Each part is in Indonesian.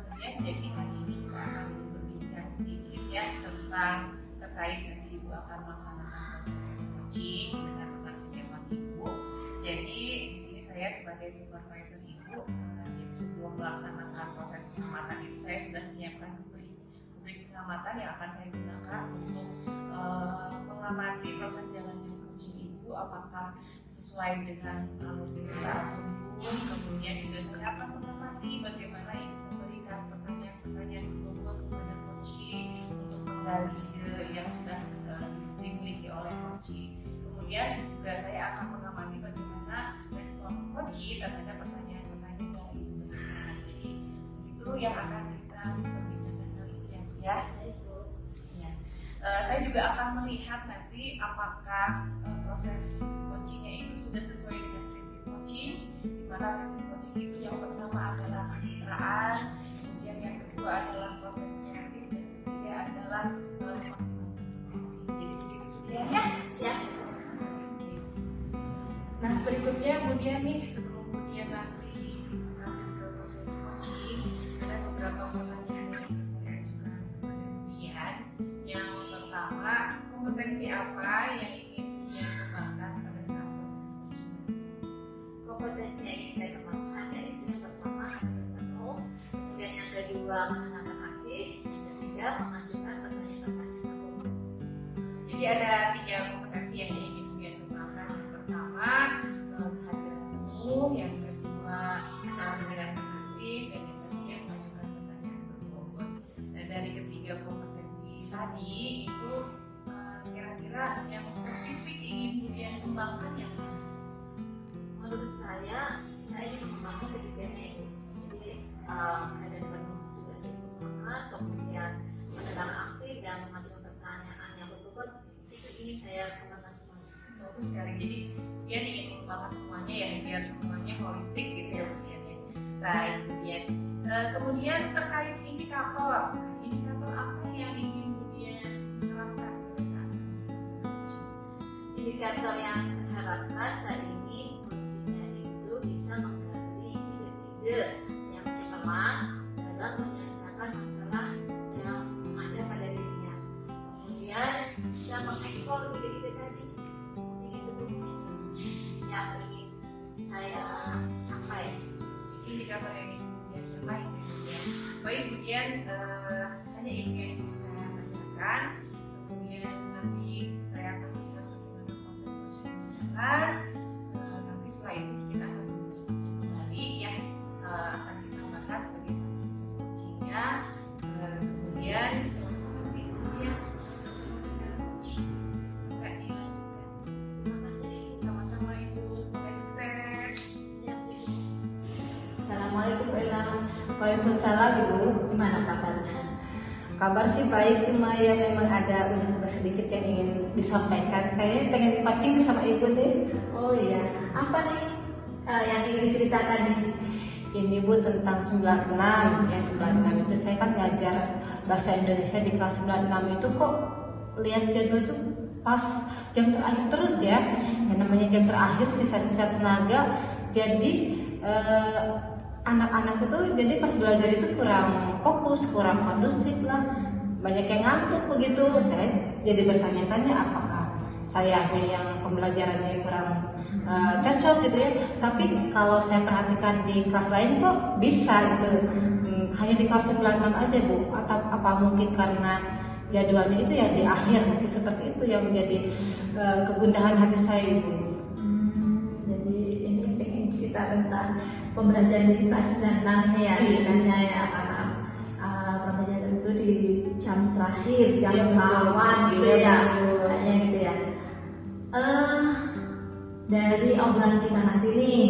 kemudian jadi hari ini Ibu akan berbincang sedikit ya tentang terkait nanti Ibu akan melaksanakan proses coaching dengan teman sejawat Ibu. Jadi di sini saya sebagai supervisor Ibu, jadi sebelum melaksanakan proses pengamatan itu saya sudah menyiapkan rubrik pengamatan yang akan saya gunakan untuk mengamati proses jalannya coaching Ibu, apakah sesuai dengan alur cerita atau belum. Kemudian juga saya akan mengamati bagaimana Ibu memberikan pertanyaan-pertanyaan bobot kepada coaching untuk menggali ide yang sudah dimiliki oleh coaching. Kemudian juga saya akan mengamati bagaimana respon coaching terhadap pertanyaan-pertanyaan yang Ibu berikan. Jadi itu yang akan kita bincangkan kali ini ya. Ya. Saya juga akan melihat nanti apakah proses coachingnya itu sudah sesuai dengan prinsip coaching, di mana prinsip coaching itu yang pertama adalah kemitraan, kemudian yang kedua adalah proses kreatif, dan ketiga adalah maksimal kompetensi. Jadi begitu ya. Siap. Nah berikutnya kemudian nih sebelum kemudian nanti lanjut ke proses coaching, ada beberapa pertanyaan yang saya ajukan kepada kemudian. Yang pertama, kompetensi apa yang ingin kemudian kembangkan pada saat proses coaching? Kompetensi yang ingin saya kembangkan yaitu yang pertama penuh, kemudian yang kedua menanyakan aktif, yang ketiga mengajukan pertanyaan-pertanyaan umum. Jadi ada 3 kompetensi yang ingin kemudian kembangkan. Yang pertama kehadiran umum, yang kedua mendengarkan aktif, dan yang ketiga mengajukan pertanyaan berbobot. Dan dari ketiga kompetensi tadi itu kira-kira yang spesifik ingin kemudian kembangkan yang mana? Menurut saya ingin mengembangkan ketiganya itu. Jadi keadaan penuh juga saya kembangkan, kemudian mendengar aktif dan mengajukan pertanyaan yang berbobot itu ingin saya kembangkan semuanya. Bagus sekali. Jadi dia ingin mengembangkan semuanya ya, biar semuanya holistik gitu ya kemudian ya. Baik, kemudian terkait indikator. Indikator apa yang ingin kemudian diterapkan pada saat proses coaching? Indikator yang saya harapkan saat ini coachingnya itu bisa menggali ide-ide yang cemerlang dalam menyelesaikan masalah yang ada pada dirinya. Kemudian bisa mengeksplor ide-ide tadi. Itu yang ingin saya capai. Indikator yang ingin kemudian capai ya. Baik, kemudian hanya itu yang ingin saya tanyakan. Kemudian nanti saya akan melihat bagaimana proses coaching berjalan. Nanti setelah itu kita akan bincang kembali ya, akan kita bahas bagaimana proses coachingnya. Kemudian setelah nanti kemudian akan dilanjutkan. Terima kasih. Sama-sama Ibu, semoga sukses. Assalamualaikum Bu Elang. Waalaikumsalam Ibu, Gimana kabarnya? kabar sih baik, cuma ya memang ada unek-unek sedikit yang ingin disampaikan. Kayaknya pengen dipancing sama Ibu deh. Oh iya, apa nih yang ingin diceritakan nih? Ini Bu tentang 96 ya, 96 itu saya kan ngajar bahasa Indonesia di kelas 96 itu kok lihat jadwal itu pas jam terakhir terus ya. Yang namanya jam terakhir sisa-sisa tenaga, jadi anak-anak itu jadi pas belajar itu kurang fokus, kurang kondusif lah, banyak yang ngantuk begitu. Saya jadi bertanya-tanya apakah saya yang pembelajarannya kurang cocok gitu ya. Tapi kalau saya perhatikan di kelas lain kok bisa gitu, hanya di kelas 96 aja Bu, atau apa mungkin karena jadwalnya itu ya di akhir, mungkin seperti itu yang menjadi kegundahan hati saya Ibu. Jadi ini pengen cerita tentang pembelajaran di kelas 96 ya, ceritanya ya, karena pembelajaran itu di jam terakhir, jam Iya, rawan gitu betul. ya, kayaknya gitu ya. Dari obrolan kita nanti nih,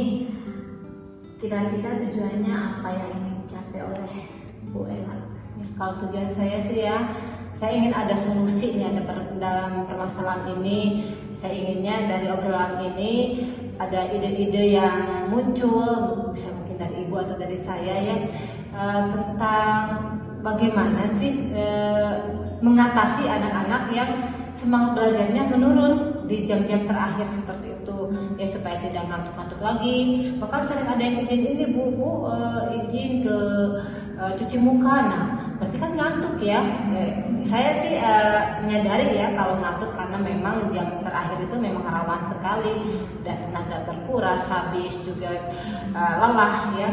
kira-kira tujuannya apa yang ingin dicapai oleh Bu Ella? Kalau tujuan saya sih ya, saya ingin ada solusinya dalam permasalahan ini. Saya inginnya dari obrolan ini ada ide-ide yang muncul, bisa mungkin dari Ibu atau dari saya ya, tentang bagaimana sih mengatasi anak-anak yang semangat belajarnya menurun di jam-jam terakhir seperti itu ya, supaya tidak ngantuk-ngantuk lagi. Bahkan sering ada yang izin ini Bu, izin ke cuci muka. Nah, berarti kan ngantuk ya. Saya sih menyadari ya kalau ngantuk karena memang jam terakhir itu memang rawan sekali dan tenaga terkuras, habis juga lelah ya.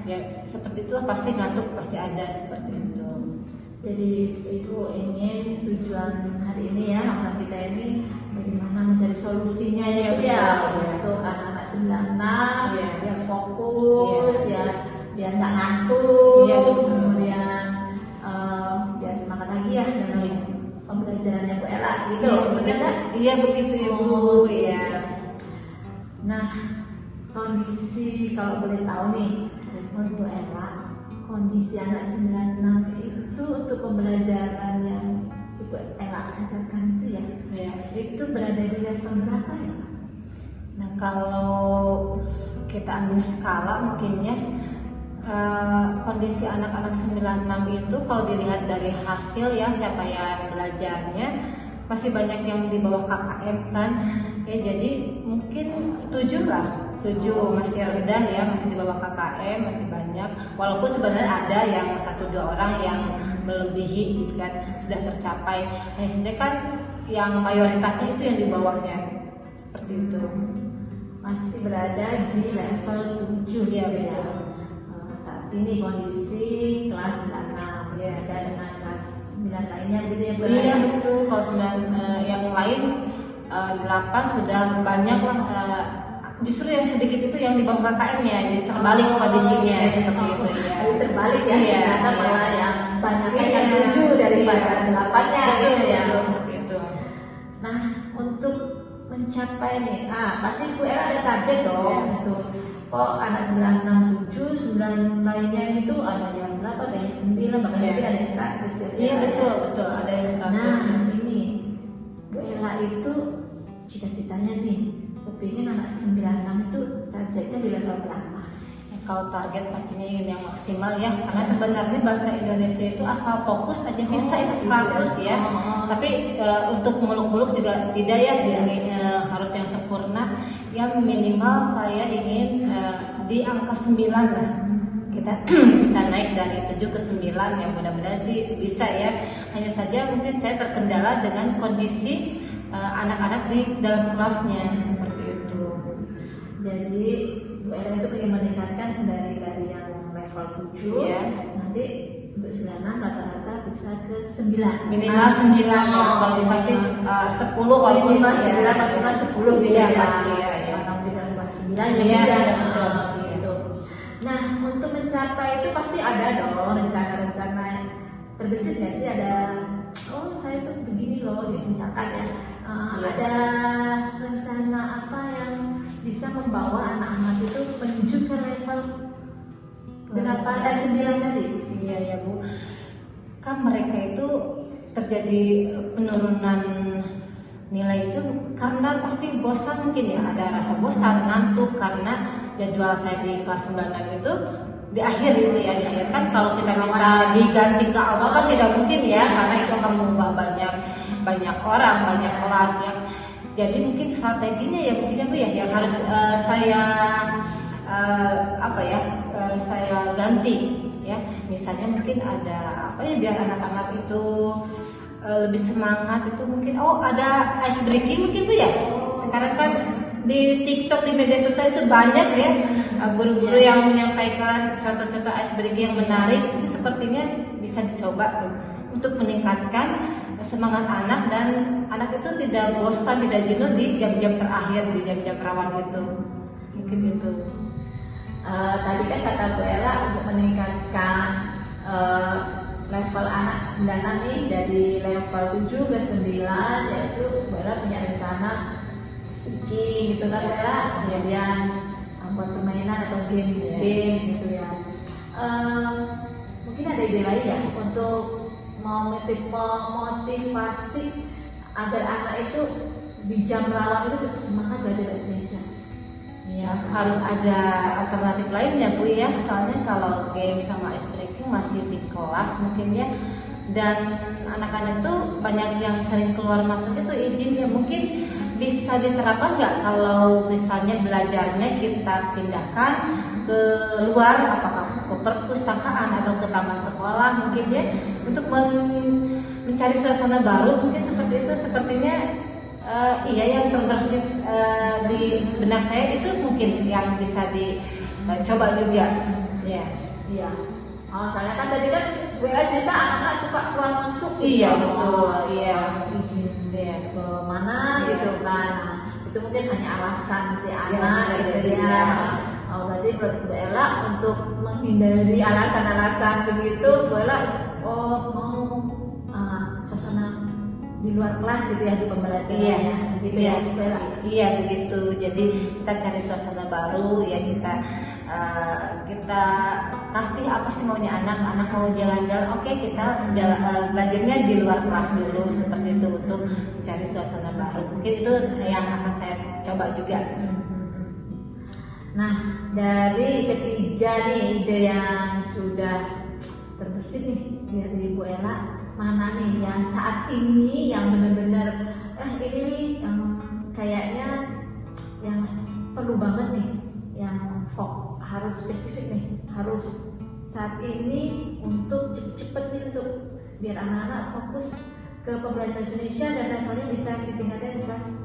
Ya seperti itu pasti ngantuk, pasti ada seperti itu. Jadi Ibu ingin tujuan hari ini ya, anak kita ini bagaimana mencari solusinya ya Bu ya, untuk anak-anak 96 Iya. biar fokus ya, biar nggak ngantuk, Iya, betul. kemudian biar semangat lagi ya dalam pembelajarannya Bu Ella gitu. Benar nggak? Iya begitu Ibu. Iya. Nah, kondisi kalau boleh tahu nih, menurut Bu Ella, kondisi anak 96 itu untuk pembelajaran yang Ibu Ella ajarkan itu ya, Iya. itu berada di level berapa ya? Nah kalau kita ambil skala mungkin ya, kondisi anak-anak 96 itu kalau dilihat dari hasil ya capaian belajarnya masih banyak yang di bawah KKM kan ya, jadi mungkin 7 lah, 7 masih rendah ya, masih di bawah KKM, masih banyak, walaupun sebenarnya ada yang 1-2 orang yang melebihi gitu kan, sudah tercapai. Hanya saja kan yang mayoritasnya itu yang di bawahnya seperti itu. Masih berada di level 7 Iya, gitu ya. betul. Saat ini kondisi kelas 96 ya, ada dengan kelas 9 lainnya gitu ya Bu? Iya betul. Kalau 9 yang lain 8 sudah banyak lah. Justru yang sedikit itu yang di bawah KKM ya, jadi terbalik kondisinya seperti itu ya. Jadi terbalik ya, Iya, ternyata iya. malah yang banyaknya yang Iya. 7 daripada 8-nya gitu ya. Betul, seperti itu. Nah, untuk mencapai nih, pasti Bu Ella ada target dong Iya. gitu. Kok anak 967, 9 lainnya itu ada yang berapa, ada yang 9, bahkan Iya. mungkin ada yang 100 gitu Iya ya. betul betul, ada yang 100. Nah, ini Bu Ella itu cita-citanya nih, kepingin anak 96 itu targetnya di level berapa? Ya, kalau target pastinya ingin yang maksimal ya, karena sebenarnya bahasa Indonesia itu asal fokus aja bisa itu 100 ya. Tapi untuk muluk-muluk juga tidak ya, ini harus yang sempurna. Yang minimal saya ingin di angka 9 lah. Kita bisa naik dari 7 ke 9 ya, mudah-mudahan sih bisa ya. Hanya saja mungkin saya terkendala dengan kondisi anak-anak di dalam kelasnya seperti itu. Jadi Bu Ella itu ingin meningkatkan dari yang level 7 Iya. nanti untuk 96 rata-rata bisa ke 9 Minimal 9 ya, kalau bisa sih 10 walaupun minimal ya. 9 maksimal 10 gitu Iya, ya. pasti, iya, iya. Kalau di dalam kelas 9 ya Iya, udah. betul. Gitu. Nah, untuk mencapai itu pasti ada dong rencana-rencana terbesit nggak sih, ada saya tuh begini loh gitu misalkan ya. Iya. Ada rencana apa yang bisa membawa anak-anak itu menuju ke level 9 tadi? Iya ya Bu, kan mereka itu terjadi penurunan nilai itu karena pasti bosan mungkin ya, ada rasa bosan, ngantuk karena jadwal saya di kelas 9 itu di akhir itu ya, di akhir kan kalau kita minta diganti ke awal kan tidak mungkin ya, karena itu akan mengubah banyak orang, banyak kelas ya. Jadi mungkin strateginya ya mungkin Bu ya, yang harus saya saya ganti ya. Misalnya mungkin ada apa ya, biar anak-anak itu lebih semangat itu mungkin ada ice breaking mungkin Bu ya. Sekarang kan di TikTok, di media sosial itu banyak ya guru-guru yang menyampaikan contoh-contoh ice breaking yang menarik. Ini sepertinya bisa dicoba tuh untuk meningkatkan semangat anak dan anak itu tidak bosan, tidak jenuh di jam-jam terakhir, di jam-jam rawan itu. Mungkin itu. Tadi kan kata Bu Ella untuk meningkatkan level anak 96 nih dari level 7 ke 9, yaitu Bu Ella punya rencana speaking gitu kan Bu Ella, kemudian buat permainan atau games gitu ya. Mungkin ada ide lain ya untuk motivasi agar anak itu di jam rawan itu tetap semangat belajar bahasa Indonesia. Ya, harus ada alternatif lainnya Bu ya. Soalnya kalau game sama ice breaking masih di kelas mungkin ya. Dan anak-anak itu banyak yang sering keluar masuk itu izinnya, mungkin bisa diterapkan nggak kalau misalnya belajarnya kita pindahkan ke luar, apakah ke perpustakaan atau ke taman sekolah mungkin ya, untuk mencari suasana baru mungkin seperti itu. Sepertinya iya, yang terbersit di benak saya itu mungkin yang bisa dicoba juga ya. Iya. Oh, soalnya kan tadi kan WA cerita anak-anak suka keluar masuk. Iya betul. Iya. Izin ke mana gitu kan. Nah, itu mungkin hanya alasan si anak bisa gitu jadi, ya. ya. Oh, berarti menurut Bu Ella untuk menghindari alasan-alasan begitu, Bu Ella mau suasana di luar kelas gitu ya, di pembelajarannya gitu ya Bu Ella. Iya begitu. Jadi kita cari suasana baru ya, kita kasih apa sih maunya anak mau jalan-jalan, oke kita belajarnya di luar kelas dulu seperti itu untuk mencari suasana baru. Mungkin itu yang akan saya coba juga. Nah, dari ketiga nih ide yang sudah terbersit nih dari Bu Ella, mana nih yang saat ini yang benar-benar ini nih yang kayaknya yang perlu banget nih, yang harus spesifik nih, harus saat ini untuk cepet nih untuk biar anak-anak fokus ke pembelajaran bahasa Indonesia dan levelnya bisa ditingkatkan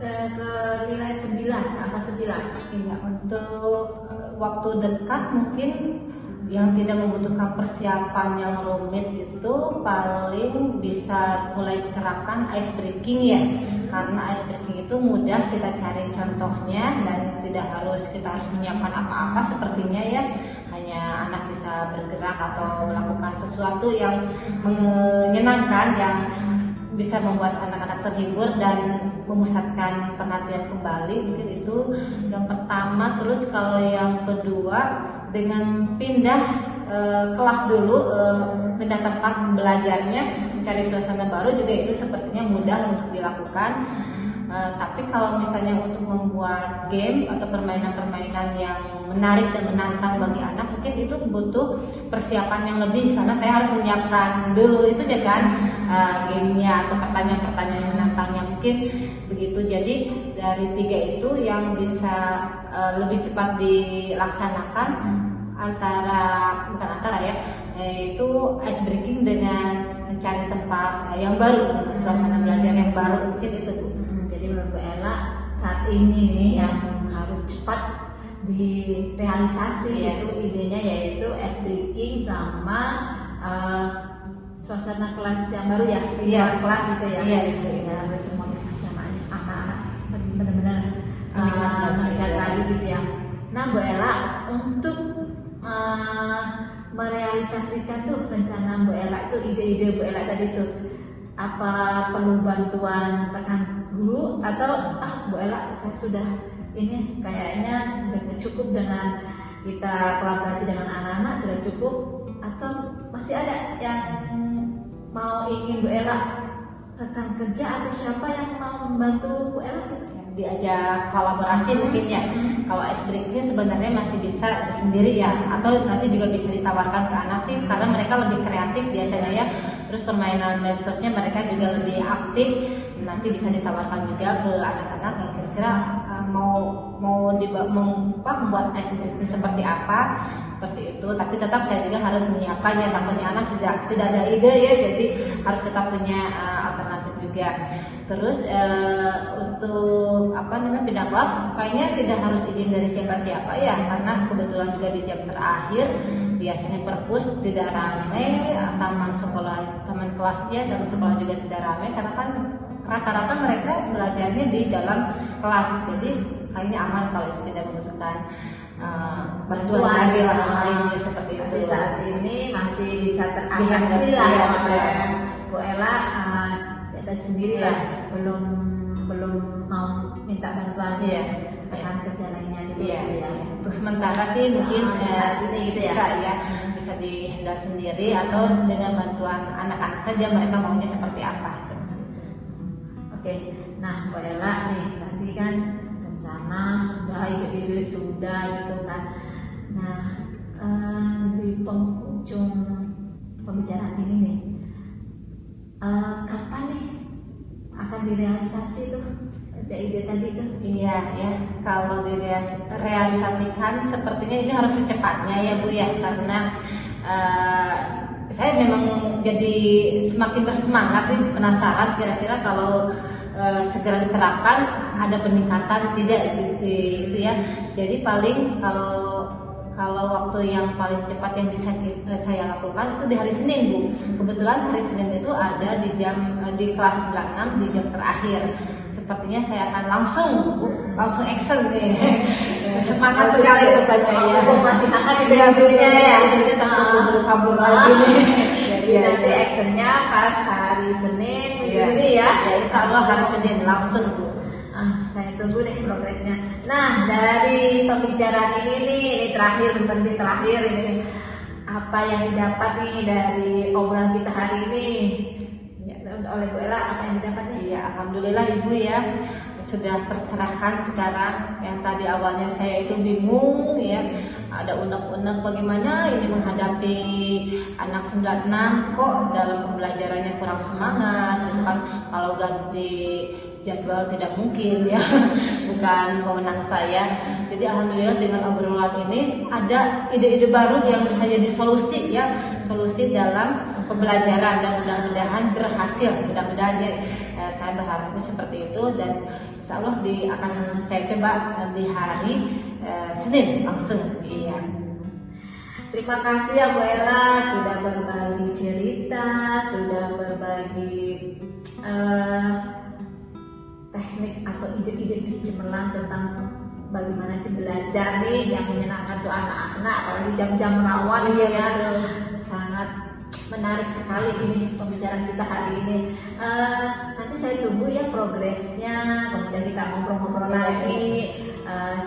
ke nilai 9, angka 9. Iya, untuk waktu dekat mungkin yang tidak membutuhkan persiapan yang rumit itu paling bisa mulai diterapkan ice breaking ya, karena ice breaking itu mudah kita cari contohnya dan tidak harus menyiapkan apa-apa sepertinya ya, hanya anak bisa bergerak atau melakukan sesuatu yang menyenangkan yang bisa membuat anak-anak terhibur dan memusatkan perhatian kembali. Mungkin itu yang pertama. Terus kalau yang kedua, dengan pindah kelas dulu, pindah tempat belajarnya, mencari suasana baru juga itu sepertinya mudah untuk dilakukan. Tapi kalau misalnya untuk membuat game atau permainan-permainan yang menarik dan menantang bagi anak, mungkin itu butuh persiapan yang lebih, karena saya harus menyiapkan dulu itu ya kan, gamenya atau pertanyaan-pertanyaan menantangnya, mungkin begitu. Jadi dari tiga itu yang bisa lebih cepat dilaksanakan yaitu ice breaking dengan mencari tempat yang baru, suasana belajar yang baru, mungkin itu Bu. Jadi menurut Bu Ella saat ini nih yang harus cepat direalisasi itu idenya yaitu ice breaking sama suasana kelas yang baru ya, Iya, kelas gitu ya. Iya, itu. Ya, itu motivasi anak-anak benar-benar meningkat lagi gitu ya. Nah, Bu Ella untuk merealisasikan tuh rencana Bu Ella itu, ide-ide Bu Ella tadi tuh, apa perlu bantuan rekan guru atau Bu Ella saya sudah ini kayaknya udah cukup dengan kita kolaborasi dengan anak-anak sudah cukup, atau masih ada yang mau ingin Bu Ella rekan kerja atau siapa yang mau membantu Bu Ella gitu? Diajak kolaborasi mungkin ya. Kalau ice breaking sebenarnya masih bisa sendiri ya, atau nanti juga bisa ditawarkan ke anak sih, karena mereka lebih kreatif biasanya ya. Terus permainan medsosnya mereka juga lebih aktif, nanti bisa ditawarkan juga ke anak-anak yang kira-kira mau membuat ice breaking seperti apa, seperti itu. Tapi tetap saya juga harus menyiapkan ya, takutnya anak tidak ada ide ya, jadi harus tetap punya alternatif juga. Terus untuk pindah kelas kayaknya tidak harus izin dari siapa-siapa ya, karena kebetulan juga di jam terakhir biasanya perpus tidak ramai, taman kelasnya dan sekolah juga tidak ramai, karena kan rata-rata mereka belajarnya di dalam kelas, jadi kayaknya aman kalau itu tidak membutuhkan bantuan dari orang lain ya, seperti itu. Saat ini masih bisa teratasi lah ya Bu Ella kita sendiri lah, belum mau minta bantuan rekan kerja lainnya gitu ya. Untuk sementara sih mungkin saat ini gitu ya. Bisa dihandle sendiri atau dengan bantuan anak-anak saja, mereka maunya seperti apa. Oke, nah Bu Ella nih tadi kan rencana sudah, ide-ide sudah gitu kan. Nah di penghujung pembicaraan ini nih, kapan nih akan direalisasi tuh ada ide tadi tuh. Iya ya, kalau direalisasikan sepertinya ini harus secepatnya ya Bu ya, karena saya memang jadi semakin bersemangat nih, penasaran kira-kira kalau segera diterapkan ada peningkatan tidak gitu ya. Jadi paling kalau waktu yang paling cepat yang bisa saya lakukan itu di hari Senin Bu. Kebetulan hari Senin itu ada di kelas 96 di jam terakhir. Sepertinya saya akan langsung action nih. Semangat sekali rupanya ya. Masih hangat di Idenya ya, idenya takut kabur lagi nih. Jadi nanti actionnya pas hari Senin ini ya. Ya insya Allah hari Senin langsung Bu. Saya tunggu deh progresnya. Nah, dari pembicaraan ini terakhir ini apa yang didapat nih dari obrolan kita hari ini? Ya, oleh Bu Ella apa yang didapatnya? Iya, alhamdulillah Ibu ya sudah terserahkan sekarang. Yang tadi awalnya saya itu bingung ya, ada unek-unek bagaimana ini menghadapi anak 96 kok dalam pembelajarannya kurang semangat gitu kan, kalau ganti jadwal tidak mungkin ya, bukan kewenang saya. Jadi alhamdulillah dengan obrolan ini ada ide-ide baru yang bisa jadi solusi ya, solusi dalam pembelajaran, dan mudah-mudahan berhasil. Mudah-mudahan ya, saya berharap seperti itu, dan insya Allah akan saya coba di hari Senin langsung. Iya. Terima kasih ya Bu Ella sudah berbagi cerita, sudah berbagi teknik atau ide-ide cemerlang tentang bagaimana sih belajar nih yang menyenangkan tuh anak-anak, apalagi jam-jam rawan ya. Sangat menarik sekali ini pembicaraan kita hari ini. Nanti saya tunggu ya progresnya, kemudian kita ngobrol-ngobrol lagi.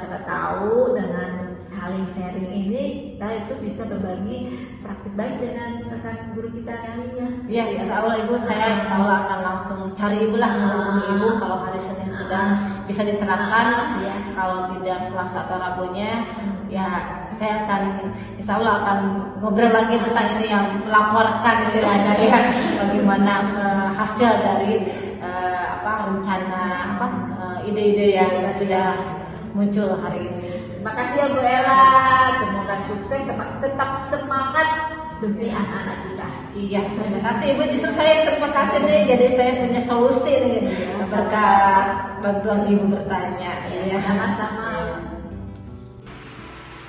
Siapa tahu dengan saling sharing ini kita itu bisa berbagi praktik baik dengan rekan guru kita yang lainnya. Ya, insya Allah Ibu, saya insya Allah akan langsung cari Ibu lah, menghubungi Ibu kalau hari Senin sudah bisa diterapkan. Ya. Kalau tidak Selasa atau Rabunya, ya saya akan insya Allah akan ngobrol lagi tentang ini, yang melaporkan istilahnya ya, bagaimana hasil dari rencana ide-ide yang sudah muncul hari ini. Terima kasih ya Bu Ella, semoga sukses, tetap semangat demi anak-anak kita. Iya, terima kasih Ibu. Justru saya terima kasih nih, jadi saya punya solusi nih berkat bantuan Ibu bertanya. Iya, sama-sama.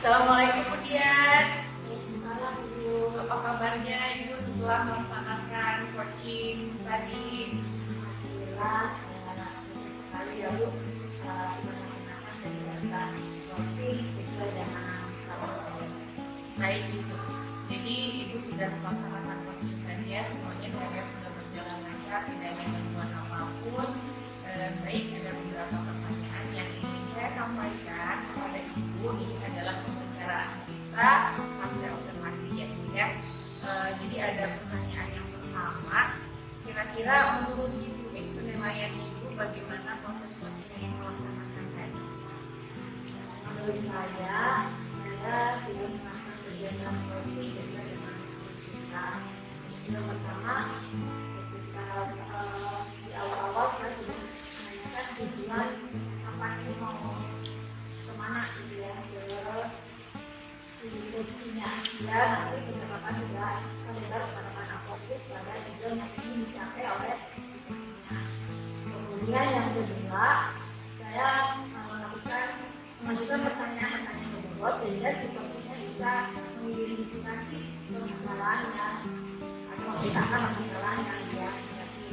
Assalamualaikum Bu Dian. Waalaikumsalam Bu. Apa kabarnya Ibu setelah melaksanakan coaching tadi? Alhamdulillah, saya sekali ya Bu. Sudah melaksanakan kegiatan coaching sesuai dengan harapan saya. Baik Ibu. Jadi Ibu sudah melaksanakan coaching tadi ya, semuanya saya lihat sudah berjalan lancar, tidak ada gangguan apapun. Baik, ada beberapa pertanyaan yang ingin saya sampaikan kepada Ibu. Ini adalah pembicaraan kita pasca observasi ya Bu ya. Jadi ada pertanyaan yang pertama, kira-kira menurut Ibu penilaian Ibu bagaimana proses coaching yang melaksanakan tadi? Menurut saya sudah melakukan kegiatan coaching sesuai dengan kita. Yang pertama, ketika di awal-awal saya sudah menanyakan tujuan apa ini mau kemana gitu ya, ke si coachingnya, dan nanti pendapatan juga adalah pendapatan fokus pada tujuan yang ingin dicapai oleh si coachingnya. Kemudian yang kedua, saya mengajukan pertanyaan-pertanyaan berbobot sehingga si coachingnya bisa mengidentifikasi permasalahannya atau memetakan permasalahan yang dia hadapi.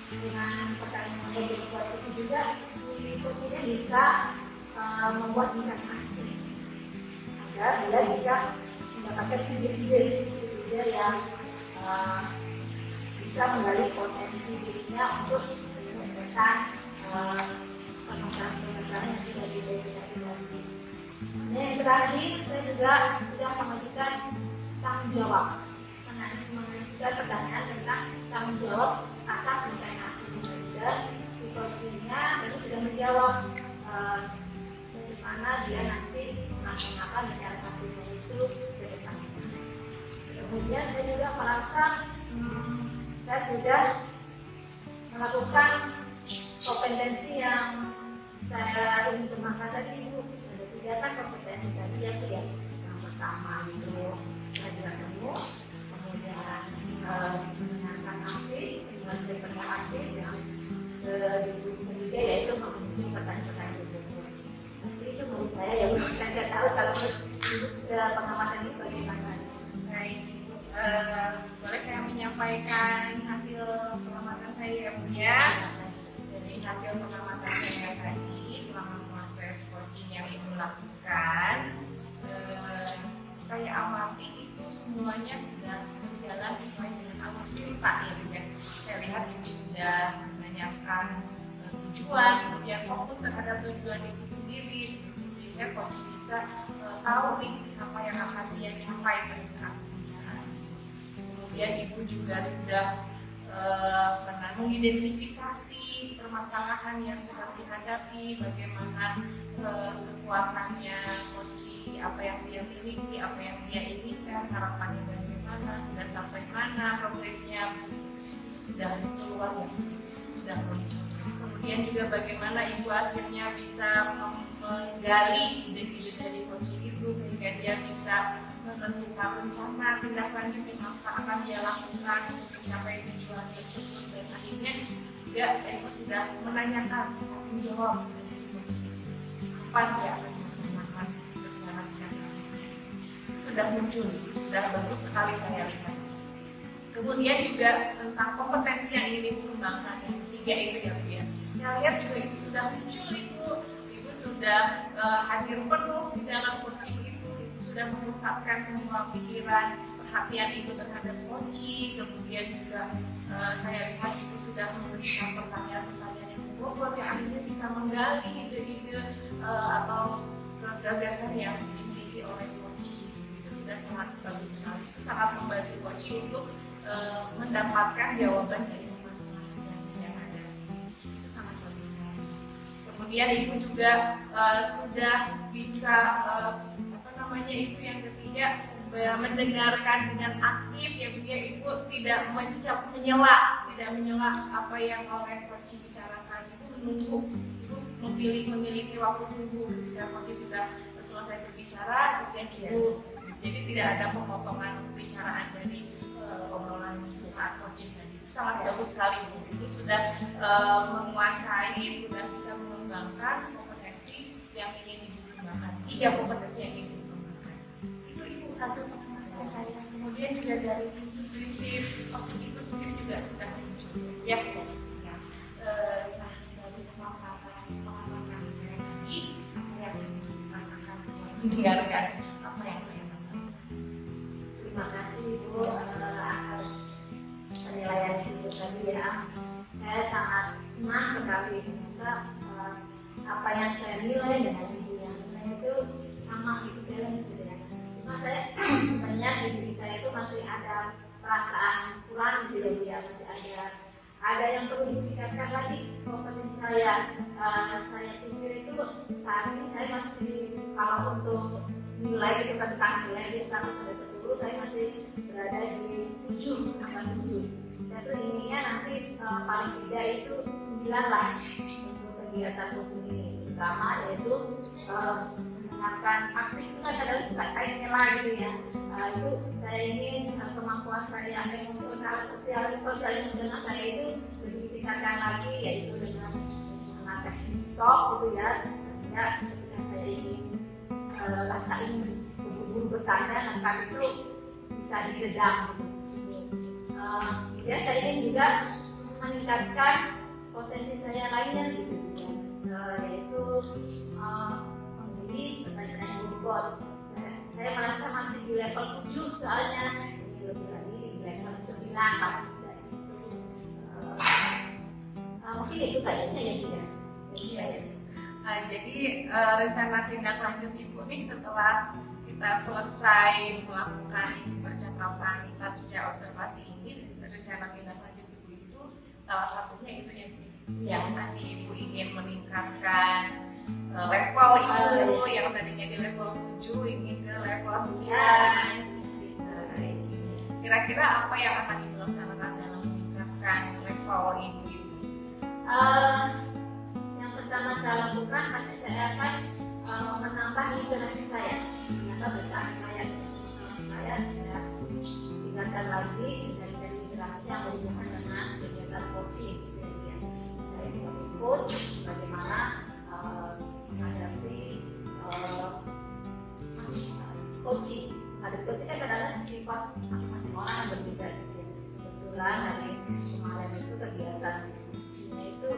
Dengan pertanyaan berbobot itu juga si coachingnya bisa membuat informasi agar dia bisa mendapatkan ide-ide yang bisa menggali potensi dirinya untuk menyelesaikan permasalahan-permasalahan yang sudah diidentifikasikan. Yang terakhir, saya juga sudah mengajukan tanggung jawab, mengajukan pertanyaan tentang tanggung jawab atas rencana hasil, dan si coachingnya itu sudah menjawab bagaimana dia nanti melaksanakan rencana hasilnya itu ke depannya. Kemudian saya juga merasa saya sudah melakukan kompetensi yang saya ingin kembangkan tadi Ibu, ada 3 kan kompetensi tadi ya Bu ya. Yang pertama itu kehadiran temu, kemudian mendengarkan aktif, mendengarkan aktif, yang ketiga yaitu memenuhi pertanyaan-pertanyaan Ibu. Nanti itu menurut saya ya Bu, saya nggak tahu kalau menurut Ibu pengamatan ini bagaimana. Baik, boleh saya menyampaikan hasil pengamatan saya ya Bu ya. Dari hasil pengamatan saya tadi selama proses coaching yang Ibu lakukan, saya amati itu semuanya sudah berjalan sesuai dengan alur cerita ya Bu ya. Saya lihat Ibu sudah menanyakan tujuan, kemudian fokus terhadap tujuan itu sendiri, sehingga coach bisa tahu nih apa yang akan dia capai pada saat pembicaraan. Kemudian Ibu juga sudah mengidentifikasi permasalahan yang sedang dihadapi, bagaimana kekuatannya coach, apa yang dia miliki, apa yang dia inginkan, harapannya bagaimana, sudah sampai mana progresnya, itu sudah keluar ya, sudah muncul. Kemudian juga bagaimana Ibu akhirnya bisa menggali ide-ide dari coach itu sehingga dia bisa menentukan rencana tindak lanjut yang akan dia lakukan untuk mencapai tujuan tersebut, dan akhirnya juga Ibu sudah menanyakan tanggung jawab dari si coach kapan dia akan melaksanakan rencana tindak lanjutnya. Sudah muncul, sudah bagus sekali saya lihat. Kemudian juga tentang kompetensi yang ingin Ibu kembangkan, yang ketiga itu ya Bu ya. Saya lihat juga itu sudah muncul Ibu sudah hadir penuh di dalam coaching itu sudah memusatkan semua pikiran, perhatian Ibu terhadap coaching. Kemudian juga saya lihat Ibu sudah memberikan pertanyaan-pertanyaan yang berbobot yang akhirnya bisa menggali ide-ide atau gagasan yang dimiliki oleh coaching. Itu sudah sangat bagus sekali. Itu sangat membantu coaching untuk mendapatkan jawaban dari masalah yang ada. Itu sangat bagus sekali. Kemudian Ibu juga sudah bisa itu yang ketiga, mendengarkan dengan aktif ya Bu ya. Ibu tidak tidak menyela apa yang oleh coach bicarakan. Ibu menunggu, Ibu memiliki waktu tunggu ketika coach sudah selesai berbicara, kemudian Ibu jadi tidak ada pemotongan pembicaraan dari obrolan saat coaching tadi. Itu sangat bagus sekali Bu. Ibu sudah menguasai, sudah bisa mengembangkan kompetensi yang ingin Ibu kembangkan. 3 kompetensi yang ingin Ibu kembangkan. Itu Ibu hasil pengamatan saya. Kemudian juga dari prinsip-prinsip coaching itu sendiri juga sudah muncul. Ya, nah dari pengamatan saya tadi, apa yang Ibu rasakan setelah mendengarkan apa yang saya sampaikan. Terima kasih Ibu atas penilaian Ibu tadi ya. Saya sangat senang sekali ternyata apa yang saya nilai dengan Ibu yang saya itu sama itu balance gitu ya. Cuma saya sebenarnya di diri saya itu masih ada perasaan kurang gitu ya, masih ada yang perlu ditingkatkan lagi kompetensi saya. Saya pikir itu saat ini saya masih kalau untuk nilai itu tentang nilai dari 1 sampai 10 saya masih berada di 7, angka 7. Saya tuh inginnya nanti paling tidak itu 9 lah untuk kegiatan coaching ini, terutama yaitu mendengarkan aktif itu kan kadang suka saya nilai gitu ya. Itu saya ingin kemampuan saya emosional, sosial emosional saya itu lebih ditingkatkan lagi, yaitu dengan teknik stop gitu ya. Ya ketika saya ingin rasain buru-buru bertanya, maka itu bisa dijedam gitu. Ya saya ingin juga meningkatkan potensi saya lainnya gitu ya, yaitu menjadi pertanyaan yang berbobot. Saya merasa masih di level 7 soalnya, ini lebih lagi di level 9 lah gitu. Mungkin itu kayaknya ya juga dari saya. Jadi rencana tindak lanjut Ibu nih setelah kita selesai melakukan percakapan pasca observasi ini, rencana tindak lanjut Ibu itu salah satunya itu yang tadi Ibu ingin meningkatkan level Ibu yang tadinya di level 7 ingin ke level 9. Kira-kira apa yang akan Ibu laksanakan dalam meningkatkan level Ibu? pertama saya lakukan pasti saya akan menambah literasi saya, menambah bacaan saya. Saya tingkatkan lagi mencari literasi yang berhubungan dengan kegiatan coaching. Saya sebagai coach bagaimana menghadapi coaching. Ada coaching kan kadang-kadang sifat masing-masing orang yang berbeda. Kebetulan dari kemarin itu kegiatan coachingnya itu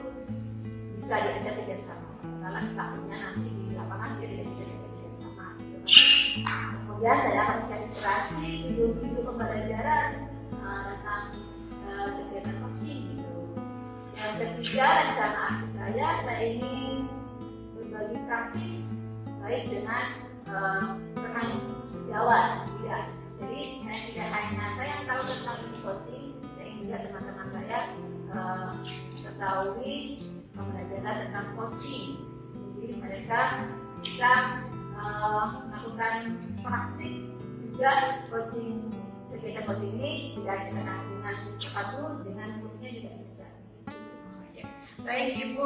bisa diajak kerjasama. Kalau takutnya nanti di lapangan dia tidak bisa diajak kerjasama. Kemudian saya akan mencari literasi video-video pembelajaran tentang kegiatan coaching gitu. Yang ketiga, rencana aksi saya ingin berbagi praktik baik dengan rekan sejawat tidak. Jadi saya tidak hanya saya yang tahu tentang coaching, saya ingin juga teman-teman saya ketahui pembelajaran tentang coaching. Jadi mereka bisa melakukan praktik juga coaching, kegiatan coaching ini tidak hanya dengan tempat dulu, dengan grupnya juga bisa. Baik Ibu,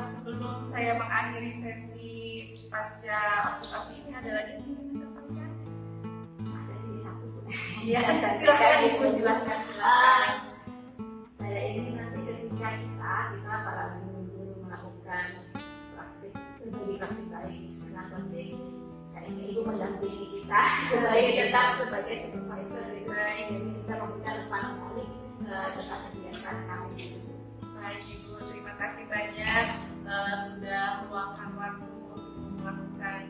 sebelum saya mengakhiri sesi pasca observasi ini ada lagi yang ingin disampaikan? Ada sih satu. Iya, silakan Ibu, silakan. Saya ingin nanti ketika kita para guru-guru melakukan praktik berbagi praktik baik dengan coaching, saya ingin Ibu mendampingi kita tetap sebagai supervisor gitu, jadi bisa memberikan umpan balik tentang kegiatan kami. Baik Ibu, terima kasih banyak sudah meluangkan waktu untuk melakukan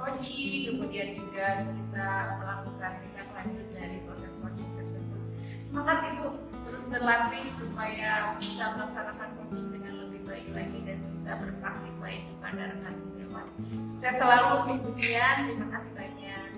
coaching, kemudian juga kita melakukan tindak lanjut dari proses coaching tersebut. Semangat Ibu terus berlatih supaya bisa melaksanakan coaching dengan lebih baik lagi dan bisa berpraktik baik kepada rekan sejawat. Sukses selalu Ibu Dian, terima kasih banyak.